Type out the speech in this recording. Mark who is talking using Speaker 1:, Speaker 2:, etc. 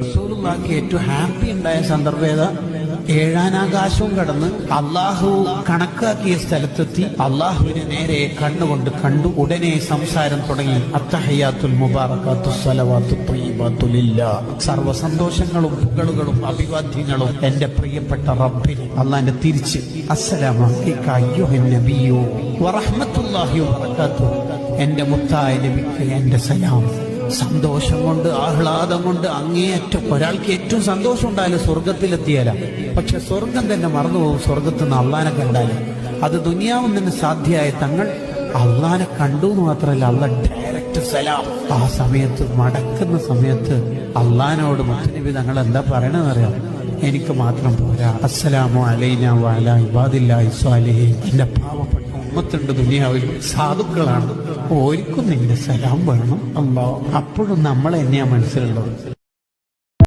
Speaker 1: റസൂലുള്ളാഹിക്ക് ഏറ്റവും ഹാപ്പി ഉണ്ടായ സന്ദർഭം ഏതാ? ഏഴാനാകാശവും കടന്ന് അള്ളാഹു കണക്കാക്കിയ സ്ഥലത്തെത്തി അള്ളാഹുവിനെ നേരെ കണ്ണുകൊണ്ട് കണ്ടു. ഉടനെ സംസാരം തുടങ്ങി. അത്തഹയ്യാത്തുൽ മുബാറകാത്തു സ്വലവാത്തു ത്വയ്യിബാത്തു ലില്ലാഹ്. സർവ്വ സന്തോഷങ്ങളും പുകളുകളും അഭിവാദ്യങ്ങളും എന്റെ പ്രിയപ്പെട്ട റബ്ബിന്. അള്ളാന്റെ തിരിച്ച് അസ്സലാമു അലൈക അയ്യുഹൻ നബിയ്യു വറഹ്മത്തുള്ളാഹി വബറകാതുഹു. എന്റെ മുത്തായ നബിക്ക് എന്റെ സലാം. സന്തോഷം കൊണ്ട്, ആഹ്ലാദം കൊണ്ട് അങ്ങേയറ്റം. ഒരാൾക്ക് ഏറ്റവും സന്തോഷം ഉണ്ടായാലും സ്വർഗത്തിലെത്തിയാല, പക്ഷെ സ്വർഗം തന്നെ മറന്നുപോകും. സ്വർഗത്തിൽ നിന്ന് അള്ളാനെ കണ്ടാല് അത് ദുനിയാവും തന്നെ സാധ്യമായ തങ്ങൾ അള്ളാനെ കണ്ടു എന്ന് മാത്രമല്ല, അള്ള ഡയറക്റ്റ് സലാം. ആ സമയത്ത് മടക്കുന്ന സമയത്ത് അള്ളാനോട് മുത്തനബി തങ്ങൾ എന്താ പറയണെന്ന് അറിയാം? എനിക്ക് മാത്രം പോരാ, അസ്സലാമു അലൈനാ വഅലാ ഇബാദില്ലാഹി സ്വാലിഹീൻ. എന്റെ പാവപ്പെട്ട ഉമ്മത്തുണ്ട് ദുനിയാവിൽ, സാധുക്കളാണ്, ഓർക്കും നിന്റെ സലാം വേണം അല്ലാഹ്. അപ്പോഴും നമ്മൾ തന്നെയാ മനസ്സിലുള്ളത്.